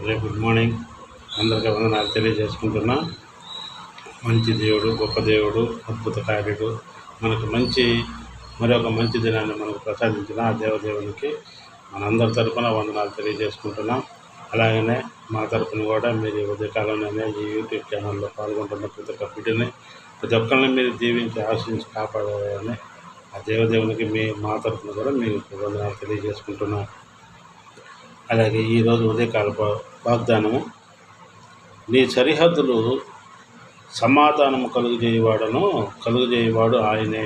Good morning. అందరికీ వందనాలు తెలియజేసుకుంటున్నా. మంచి దేవుడు, గొప్ప దేవుడు, అద్భుత కార్యుడు, మనకు మరొక మంచి దినాన్ని మనకు ప్రసాదించిన ఆ దేవదేవునికి మనందరి తరపున వందనాలు తెలియజేసుకుంటున్నాం. అలాగనే మా తరపున కూడా మీరు ఉదయకాలంలోనే ఈ యూట్యూబ్ ఛానల్లో పాల్గొంటున్న ప్రతి ఒక్క బిడ్డని ప్రతి ఒక్కరిని మీరు దీవించి ఆశించి కాపాడాలని ఆ దేవదేవునికి మా తరపున కూడా మీకు వందనాలు తెలియజేసుకుంటున్నాం. అలాగే ఈరోజు ఉదయకాల వాగ్దానము, నీ సరిహద్దులు సమాధానము కలుగజేయవాడు ఆయనే.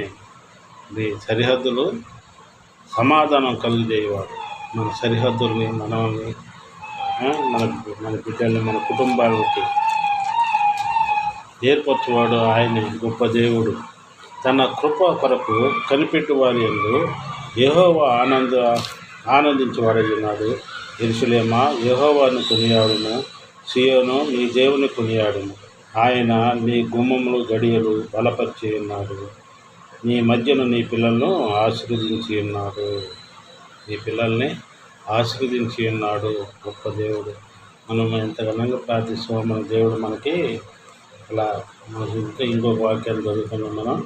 నీ సరిహద్దులు సమాధానం కలుగజేయవాడు. మన సరిహద్దుల్ని మనల్ని మన బిడ్డల్ని మన కుటుంబాలకి ఏర్పరచువాడు ఆయనే. గొప్ప దేవుడు తన కృప కొరకు కనిపెట్టు వారి యందు యెహోవా ఆనందించేవాడై ఉన్నాడు. యెరూషలేమా, యెహోవాను కొనియాడుము, సీయోను నీ దేవుని కొనియాడుము. ఆయన నీ గుమ్మములు గడియలు బలపరిచి ఉన్నాడు. నీ మధ్యను నీ పిల్లలను ఆశీర్వదించి ఉన్నాడు. నీ పిల్లల్ని ఆశీర్వదించి ఉన్నాడు. గొప్ప దేవుడు. మనం ఎంత ఘనంగా ప్రార్థిస్తామో మన దేవుడు మనకి అలా ఇంకొక వాక్యాలు చదువుకున్నాం మనం.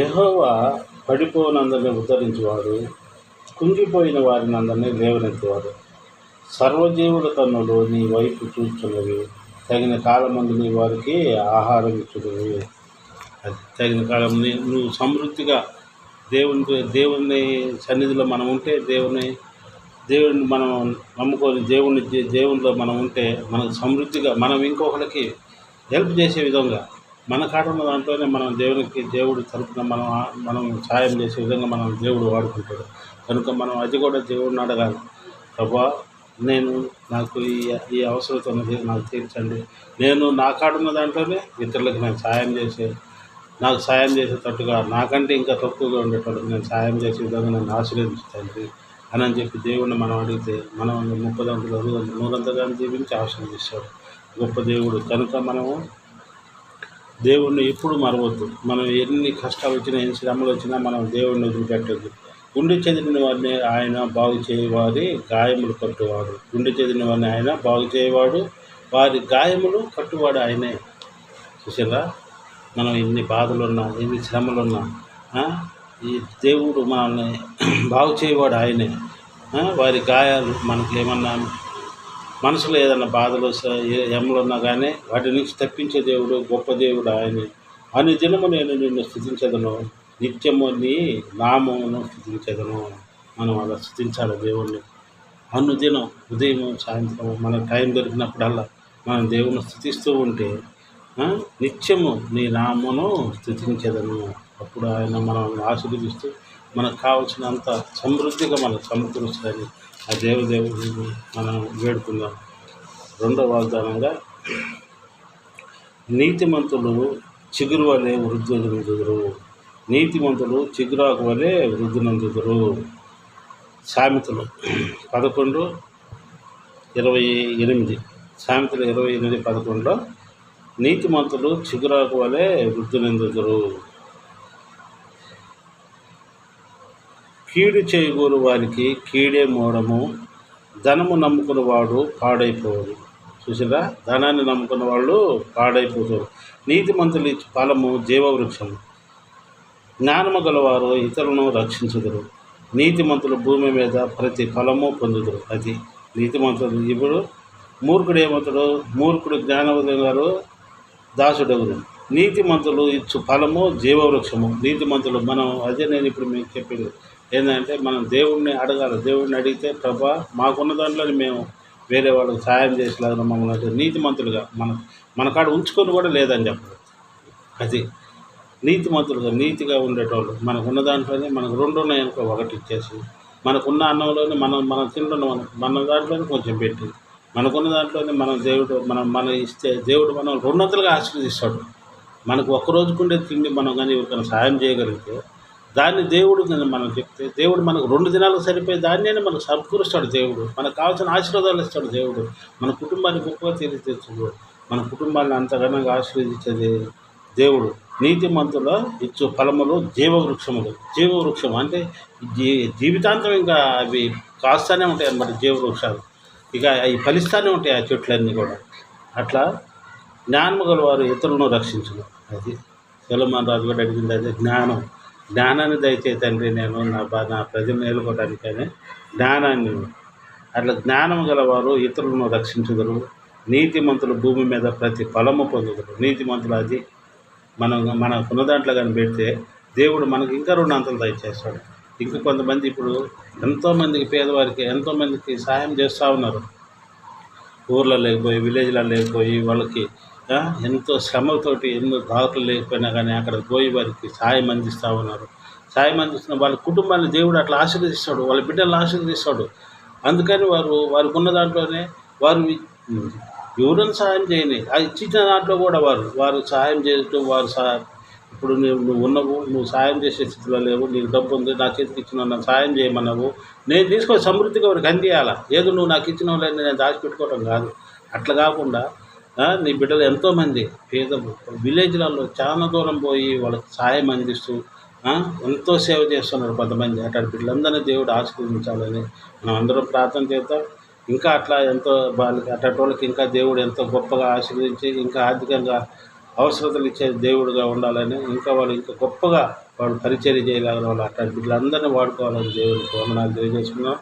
యెహోవా పడిపోయినందరినీ ఉద్ధరించేవాడు, కుంగిపోయిన వారిని అందరినీ లేవనెత్తేవాడు. సర్వజీవుల కన్నులు నీ వైపు చూచున్నవి, తగిన కాలమందు నీ వారికి ఆహారం ఇచ్చున్నవి. తగిన కాలం నువ్వు సమృద్ధిగా దేవుని సన్నిధిలో మనం ఉంటే, దేవుని మనం నమ్ముకొని దేవునిలో మనం ఉంటే మనకు సమృద్ధిగా మనం ఇంకొకరికి హెల్ప్ చేసే విధంగా మన కాడున్న దాంట్లోనే మనం దేవుడి తరపున మనం సాయం చేసే విధంగా మనం దేవుడు వాడుకుంటాడు. కనుక మనం అది కూడా దేవుడిని అడగాలి. ప్రభా, నాకు ఈ అవసరత ఉన్నది, నాకు తీర్చండి. నేను నా కాడున్న దాంట్లోనే ఇతరులకు నాకు నాకు సాయం చేసేటట్టుగా, నాకంటే ఇంకా తక్కువగా ఉండేటట్టు నేను సాయం చేసే విధంగా నన్ను ఆశీర్వదించండి అని చెప్పి దేవుడిని మనం అడిగితే మనం 30 100 100 జీవించి ఆశీర్వదిస్తాడు. గొప్ప దేవుడు. కనుక మనము దేవుణ్ణి ఎప్పుడు మరవద్దు. మనం ఎన్ని కష్టాలు వచ్చినా, ఎన్ని శ్రమలు వచ్చినా మనం దేవుడిని వదిలిపెట్టద్దు. గుండె చెదిరిన వారిని ఆయన బాగు చేయవారి గాయములు కట్టువాడు. గుండె చెదిరిన వారిని ఆయన బాగు చేయవాడు, వారి గాయములు కట్టువాడు ఆయనే. చూసారా, మనం ఎన్ని బాధలున్నా, ఎన్ని శ్రమలున్నా ఈ దేవుడు మనల్ని బాగు చేయవాడు ఆయనే. వారి గాయాలు మనకి ఏమన్నా మనసులో ఏదన్నా బాధలు ఎమ్మలున్నా కానీ వాటి నుంచి తప్పించే దేవుడు, గొప్ప దేవుడు ఆయనే. అనుదినము నేను నిన్ను స్తుతించదను, నిత్యము నీ నామమును స్తుతించదను. మనం అలా స్తుతించాలి దేవుణ్ణి. అనుదినం ఉదయం సాయంత్రం మనకు టైం దొరికినప్పుడల్లా మనం దేవుని స్తుతిస్తూ ఉంటే నిత్యము నీ నామమును స్తుతించదను. అప్పుడు ఆయన మనల్ని ఆశీర్వదిస్తూ మనకు కావలసినంత సమృద్ధిగా మనకు సమకూరుస్తారని ఆ దేవుడిని మనం వేడుకుందాం. రెండవ వాగ్దానంగా, నీతిమంతులు చిగురు వలె వృద్ధులందుదురు. నీతిమంతులు చిగురాకు వలె వృద్ధులందుదురు. సామెతలు 11:28. సామెతలు 28:11 నీతిమంతులు చిగురాకు వలె వృద్ధులందుదురు. కీడు చేయగోరు వారికి కీడే మూఢము, ధనము నమ్ముకున్న వాడు పాడైపోవడు. చూసారా, ధనాన్ని నమ్ముకున్న వాళ్ళు పాడైపోతారు. నీతిమంతులు ఇచ్చే ఫలము జీవవృక్షము, జ్ఞానము గలవారు ఇతరులను రక్షించుదురు. నీతిమంతులు భూమి మీద ప్రతి ఫలము పొందుదురు. అది నీతిమంతులు. ఇప్పుడు మూర్ఖుడు ఏమవుతాడు? మూర్ఖుడు జ్ఞానోదయం గారు దాసుడగును. నీతిమంతులు ఇచ్చు ఫలము జీవవృక్షము. నీతిమంతులు నేను ఇప్పుడు మీకు చెప్పింది ఏంటంటే, మనం దేవుణ్ణి అడగాలి. దేవుడిని అడిగితే, ప్రభా, మాకున్న దాంట్లో మేము వేరే వాళ్ళకి సాయం చేసేలాగా మమ్మల్ని నీతిమంతులుగా మన కాడ ఉంచుకొని కూడా లేదని చెప్పదు. అది నీతిమంతులుగా, నీతిగా ఉండేటోళ్ళు. మనకున్న దాంట్లోనే మనకు 2 ఉన్నాయనుకో, 1 ఇచ్చేసి, మనకున్న అన్నంలోనే మనం తింటున్న మన దాంట్లోనే కొంచెం పెట్టి, మనకున్న దాంట్లోనే మనం ఇస్తే దేవుడు మనం 200గా ఆశీర్వదిస్తాడు. మనకు ఒక్కరోజుకుండే తిండి మనం కానీ ఎవరికైనా సాయం చేయగలిగితే దాన్ని దేవుడు మనం చెప్తే దేవుడు మనకు 2 దినాలకు సరిపోయే దాన్నే మనకు సమకూరుస్తాడు. దేవుడు మనకు కావాల్సిన ఆశీర్వాదాలు ఇస్తాడు. దేవుడు మన కుటుంబాన్ని గొప్పగా తీర్చిదిద్దుతాడు. మన కుటుంబాన్ని అంతగానంగా ఆశీర్వదించేది దేవుడు. నీతిమంతుల ఇచ్చు ఫలములు జీవవృక్షములు. జీవవృక్షం అంటే జీవితాంతం ఇంకా అవి కాస్తూనే ఉంటాయి అన్నమాట జీవవృక్షాలు. ఇక అవి ఫలిస్తూనే ఉంటాయి ఆ చెట్లన్నీ కూడా. అట్లా జ్ఞానము గలవారు ఇతరులను రక్షించును. అది సొలొమోను రాజు కూడా అడిగింది అదే, జ్ఞానాన్ని దయచేయి తండ్రి, నేను నా ప్రజలను ఏలుకోవడానికనే జ్ఞానాన్ని. అట్లా జ్ఞానం గలవారు ఇతరులను రక్షించుదురు, నీతిమంతులు భూమి మీద ప్రతి ఫలము పొందుదురు. నీతిమంతులు అది మనకున్న దాంట్లో కానీ పెడితే దేవుడు మనకి ఇంకా 2 అంతలు దయచేస్తాడు. ఇంకా కొంతమంది ఇప్పుడు ఎంతోమందికి పేదవారికి ఎంతోమందికి సహాయం చేస్తూ ఉన్నారు. ఊర్లో లేకపోయి విలేజ్లో లేకపోయి వాళ్ళకి ఎంతో శ్రమతోటి ఎన్నో దారులు లేకపోయినా కానీ అక్కడ పోయి వారికి సాయం అందిస్తూ ఉన్నారు. సాయం అందిస్తున్న వాళ్ళ కుటుంబాన్ని దేవుడు అట్లా ఆశీర్వదిస్తాడు, వాళ్ళ బిడ్డలను ఆశీర్వదిస్తాడు. అందుకని వారికి ఉన్న దాంట్లోనే వారు ఎవరైనా సహాయం చేయని ఆ ఇచ్చిన దాంట్లో కూడా వారు సహాయం చేయటం, ఇప్పుడు నువ్వు సహాయం చేసే స్థితిలో లేవు, నీకు డబ్బు ఉంది, నా చేతికి ఇచ్చిన నాకు సహాయం చేయమన్నావు, నేను తీసుకొని సమృద్ధిగా వారికి అందియాలా. ఏదో నువ్వు నాకు ఇచ్చిన వాళ్ళని నేను దాచిపెట్టుకోవడం కాదు. అట్లా కాకుండా నీ బిడ్డలు ఎంతోమంది పేద విలేజ్లలో చాలా దూరం పోయి వాళ్ళకి సహాయం అందిస్తూ ఎంతో సేవ చేస్తున్నారు కొంతమంది. అట్లాంటి బిడ్డలందరినీ దేవుడు ఆశీర్వదించాలని మనం అందరం ప్రార్థన చేద్దాం. ఇంకా అట్లా ఎంతో వాళ్ళకి అట్లాంటి వాళ్ళకి ఇంకా దేవుడు ఎంతో గొప్పగా ఆశీర్వదించి ఇంకా ఆర్థికంగా అవసరతలు ఇచ్చే దేవుడుగా ఉండాలని, ఇంకా గొప్పగా వాళ్ళు పరిచర్య చేయగలిగిన వాళ్ళు అట్లాంటి బిడ్డలందరినీ వాడుకోవాలని దేవుడికి వందనాలు తెలియజేసుకున్నాం.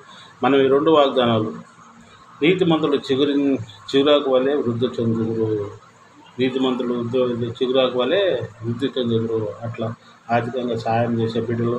మనం ఈ 2 వాగ్దానాలు, నీతిమంతులు చిగురాకు వలె వృద్ధి చెందుదురు, నీతిమంతులు చిగురాకు వలె వృద్ధి చెందుదురు. అట్లా ఆర్థికంగా సహాయం చేసే బిడ్డలు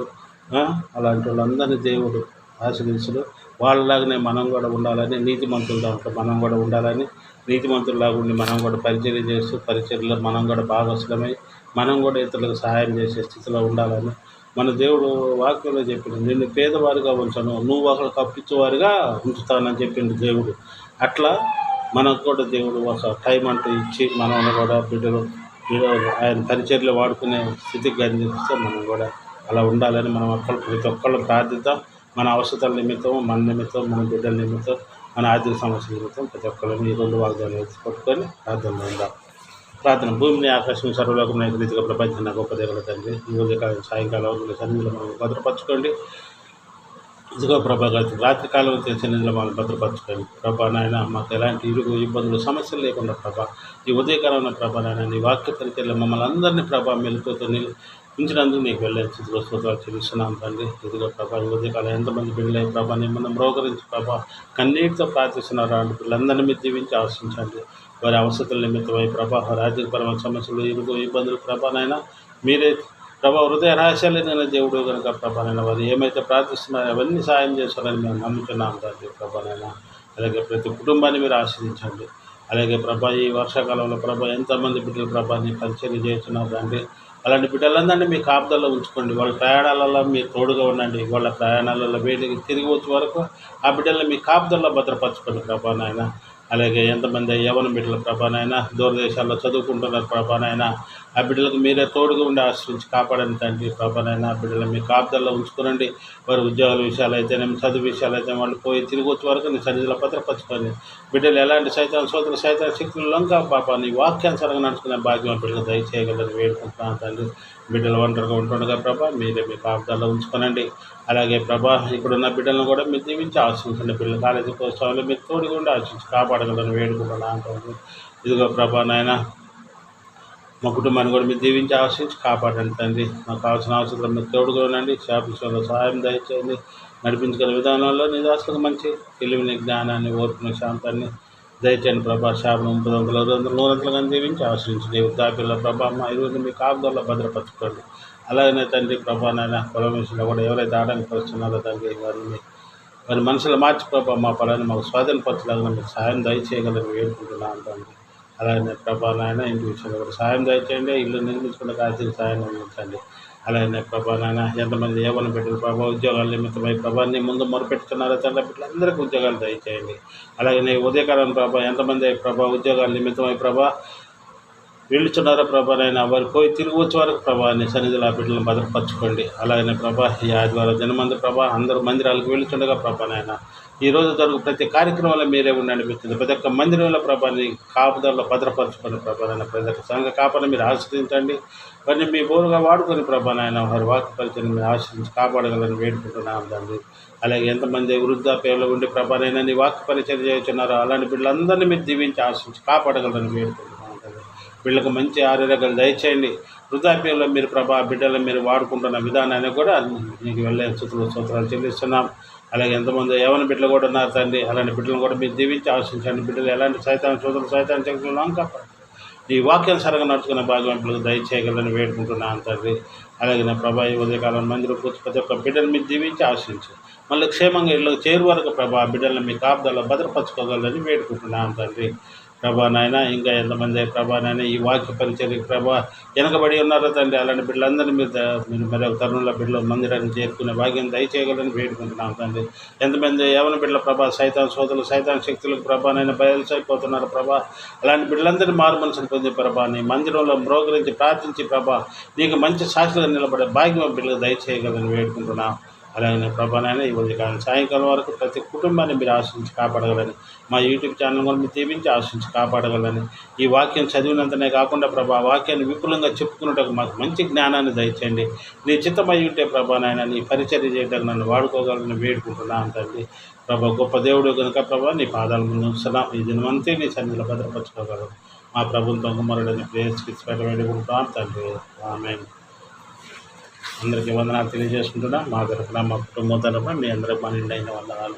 అలాంటి వాళ్ళందరినీ దేవుడు ఆశీర్వదించడు. వాళ్ళలాగానే మనం కూడా ఉండాలని, నీతిమంతుల దాంట్లో మనం కూడా ఉండాలని, నీతిమంతుల్లాగా ఉండి మనం కూడా పరిచర్య చేస్తూ పరిచర్యలో మనం కూడా భాగస్వామై మనం కూడా ఇతరులకు సహాయం చేసే స్థితిలో ఉండాలని మన దేవుడు వాక్యంలో చెప్పింది. నిన్ను పేదవారిగా ఉంచను, నువ్వు ఒకరికి అప్పించేవారిగా ఉంచుతానని చెప్పింది దేవుడు. అట్లా మనకు కూడా దేవుడు ఒక టైం అంటూ ఇచ్చి మనం కూడా బిడ్డలు ఆయన పరిచర్యలో వాడుకునే స్థితికి అందిస్తే మనం కూడా అలా ఉండాలని మనం ప్రతి ఒక్కళ్ళు ప్రార్థిద్దాం. మన అవసరాల నిమిత్తం, మన నిమిత్తం, మన బిడ్డల నిమిత్తం, మన ఆర్థిక సమస్యల నిమిత్తం ప్రతి ఒక్కళ్ళని ఈ 2 వాగ్దానాలు పట్టుకొని ప్రార్థనలో ఉందాం. ప్రార్థన. భూమిని ఆకాశం సర్వలోకం నాయకు రీతిగా ప్రపంచం గొప్ప దేవుల తండ్రి, ఈ ఉదయకాలం సాయంకాలం సన్నిధిలో మనం భద్రపరచుకోండి. ఇదిగో ప్రభా రాత్రి కాలం సన్నిధిలో మనం భద్రపరచుకోండి ప్రభా. నాయన మాకు ఎలాంటి ఇబ్బందులు సమస్యలు లేకుండా ప్రభా, ఈ ఉదయకాలంలో ప్రభా నాయన నీ వాక్య పరిచర్యలో మమ్మల్ని అందరినీ ప్రభా మెలుకుతో ఉంచినందుకు నీకు వెళ్ళే స్థితిలో స్తోత్రాలు చెల్లిస్తున్నాం తండ్రి. ఇదిగో ప్రభా ఈ ఉదయకాలం ఎంతమంది బిడ్డలే ప్రభా నీ మనం మ్రోకరించి ప్రభా కన్నీటితో ప్రార్థిస్తున్నారు. అంటే పిల్లలందరినీ మీరు దీవించి ఆశించండి. వారి అవసరాల నిమిత్తమై ప్రభా రాజ్యపరమైన సమస్యలు ఇబ్బందులు ప్రభా నాయన మీరే ప్రభా హృదయ రహస్యాలైన దేవుడు కనుక ప్రభానైనా వారు ఏమైతే ప్రార్థిస్తున్నారో అవన్నీ సాయం చేస్తారని మేము నమ్ముతున్నాం తండ్రి ప్రభానైనా. అలాగే ప్రతి కుటుంబాన్ని మీరు ఆశీర్వదించండి. అలాగే ప్రభా ఈ వర్షాకాలంలో ప్రభా ఎంతమంది బిడ్డలు ప్రభాని పరిచర్య చేస్తున్నారు తండ్రి. అలాంటి బిడ్డలందరినీ మీ కాపుదల్లో ఉంచుకోండి. వాళ్ళ ప్రయాణాలలో మీరు తోడుగా ఉండండి. వాళ్ళ ప్రయాణాలలో వేడికి తిరిగి వచ్చే వరకు ఆ బిడ్డలను మీ కాపుదల్లో భద్రపరచుకోండి ప్రభానైనా. అలాగే ఎంతమంది యవ్వన బిడ్డల ప్రభానైనా దూరదేశాల్లో చదువుకుంటున్నారు ప్రభానైనా, ఆ బిడ్డలకు మీరే తోడుగా ఉండి ఆశ్రయించి కాపాడండి తండ్రి ప్రభానైనా. ఆ బిడ్డలు మీ కాపుదల్లో ఉంచుకోనండి. వారి ఉద్యోగాల విషయాలు అయితేనేమి చదువు విషయాలు అయితే వాళ్ళు పోయి తిరిగి వచ్చే వరకు నీ సన్నిధిలో భద్రపరచుకొని బిడ్డలు ఎలాంటి సైతాన శక్తులు లంకా పాప నీ వాక్యానుసారంగా నడుచుకునే భాగ్యం బిడ్డలు దయచేయగలని వేడుకుంటున్నాను తండ్రి. బిడ్డలు ఒంటరిగా ఉంటుండగా ప్రభా మీరే మీ కాపుదల్లో ఉంచుకోనండి. అలాగే ప్రభా ఇక్కడున్న బిడ్డలను కూడా మీరు దీవించి ఆశించండి. బిడ్డలు కాలేజీ పోస్టాలు మీరు తోడుగా ఉండి ఆశించి కాపాడగలని వేడుకుంటున్నాను తండ్రి. ఇదిగో ప్రభా నాయన మా కుటుంబాన్ని కూడా మీరు దీవించి ఆశించి కాపాడండి తండ్రి. మాకు కావాల్సిన అవసరం మీరు తోడుగా ఉండండి. శాపంలో సహాయం దయచేయండి. నడిపించగల విధానంలో నీ దాసులకు మంచి తెలివిని, జ్ఞానాన్ని, ఓర్పుని, శాంతాన్ని దయచేయండి ప్రభా. శాపం 30 దీవించి ఆశ్రయించండి. వృద్ధాప్యంలో ప్రభా మా ఈరోజు మీ కాపుదల్లో భద్రపరచుకోండి. అలాగనే తండ్రి ప్రభా నాయన పొలం విషయంలో కూడా ఎవరైతే ఆడానికి వస్తున్నారో తండ్రి వారి మనసులో మార్చి ప్రభా మా పొలాన్ని మాకు స్వాధీనపరచలాగా మీరు సాయం దయచేయగలని వేడుకుంటున్నాను తండ్రి. అలాగే ప్రభా నాయన ఇంటి విషయంలో కూడా సాయం దయచేయండి. ఇల్లు నిర్మించుకునే ఆర్థిక సాయం అందించండి. అలాగే ప్రభా నాయన ఎంతమంది యవ్వన బిడ్డలు ప్రభా ఉద్యోగాల నిమిత్తమై ప్రభాని ముందు మొరపెట్టుతున్నారో తండ్రి బిడ్డలందరికీ ఉద్యోగాలు దయచేయండి. అలాగే ఉదయకాలం ప్రభా ఎంతమంది ప్రభా ఉద్యోగాల నిమిత్తమై ప్రభా వీళ్ళుచున్నారో ప్రభానైనా వారు పోయి తిరిగి వచ్చే వరకు ప్రభా నీ సన్నిధిలో ఆ బిడ్డలను భద్రపరచుకోండి. అలాగనే ప్రభా ఈ ఆదివారం జనమంది ప్రభా అందరూ మందిరాలకు వెళ్ళుచుండగా ప్రభానైనా ఈరోజు జరుగు ప్రతి కార్యక్రమంలో మీరే ఉండండి. మీరు ప్రతి ఒక్క మందిరంలో ప్రభాని కాపుదల్లో భద్రపరచుకోండి ప్రభానైనా. ప్రతి ఒక్క సంఘ కాపాన్ని మీరు ఆశ్రయించండి. వారిని మీ బోరుగా వాడుకొని ప్రభానైనా వారి వాక్య పరిచయం మీరు ఆశ్రయించి కాపాడగలని వేడుకుంటున్నాం తండ్రి. అలాగే ఎంతమంది వృద్ధాప్యంలో ఉండి ప్రభానైనా నీ వాక్య పరిచయం చేస్తున్నారో అలాంటి బిడ్డలందరినీ మీరు దీవించి ఆశించి కాపాడగలరని వేడుకుంటున్నాను తండ్రి. వీళ్ళకి మంచి ఆరోగ్యాలు దయచేయండి. వృద్ధాప్యంలో మీరు ప్రభా బిడ్డలను మీరు వాడుకుంటున్న విధానాన్ని కూడా నీకు వెళ్ళే సూత్రాలు చెల్లిస్తున్నాం. అలాగే ఎంతమంది యవన బిడ్డలు కూడా ఉన్నారు తండ్రి. అలాంటి బిడ్డలను కూడా మీరు దీవించి ఆశించండి. బిడ్డలు ఎలాంటి సైతాన్ని శక్తులను కాపాడు. నీ వాక్యానుసారంగా నడుచుకున్న భాగం పిల్లలకు దయచేయగలని వేడుకుంటున్నాను తండ్రి. అలాగే నా ప్రభా ఈ ఉదయకాలం మందిరం కూర్చు ప్రతి ఒక్క బిడ్డను మీరు దీవించి ఆశించు. మళ్ళీ క్షేమంగా ఇళ్ళకి చేరు వరకు ప్రభా బిడ్డలను మీ కాపుదల భద్రపరచుకోగలని వేడుకుంటున్నాను తండ్రి. ప్రభా నాయన ఇంకా ఎంతమంది ప్రభా నాయన ఈ వాక్య పరిచర్యకు ప్రభా వెనకబడి ఉన్నారో తండ్రి. అలాంటి బిడ్డలందరినీ మీరు మరి ఒక తరుణంలో బిడ్డలు మందిరాన్ని చేరుకునే భాగ్యం దయచేయగలని వేడుకుంటున్నాం తండ్రి. ఎంతమంది యవన బిడ్డల ప్రభా సైతాన్ శక్తులకు ప్రభానైనా బయలుసైపోతున్నారు ప్రభా. అలాంటి బిడ్డలందరినీ మారు మనసును పొంది ప్రభా నీ మందిరంలో మ్రోగరించి ప్రార్థించి ప్రభా నీకు మంచి సాక్షులుగా నిలబడే భాగ్యం బిడ్డలు దయచేయగలని వేడుకుంటున్నాం. అలాగే ప్రభానైనా ఈ ఉదయకాలం సాయంకాలం వరకు ప్రతి కుటుంబాన్ని మీరు ఆశించి కాపాడగలని, మా యూట్యూబ్ ఛానల్ కూడా మీరు దీవించి ఆశించి కాపాడగలని, ఈ వాక్యం చదివినంతనే కాకుండా ప్రభా వాక్యాన్ని విపులంగా చెప్పుకున్నట్టు మాకు మంచి జ్ఞానాన్ని దయచేయండి. నీ చిత్తమై ఉంటే ప్రభానైనా నీ పరిచర్య చేయడానికి నన్ను వాడుకోగలని వేడుకుంటున్నాను తండ్రి. ప్రభా గొప్ప దేవుడు కనుక ప్రభా నీ పాదాల ముందు ఉంచుతున్నాం. ఈ దినమంతే నీ సన్నిధిలో భద్రపరచుకోగలరు. మా ప్రభుత్వం కుమారుడని ప్రేయస్కి వేడుకుంటాం తండ్రి. ఆమేన్. అందరికీ వందనాలు తెలియజేసుకుంటున్నా. మా తరఫున మా కుటుంబం తరఫున మీ అందరికి 12 వందనాలు.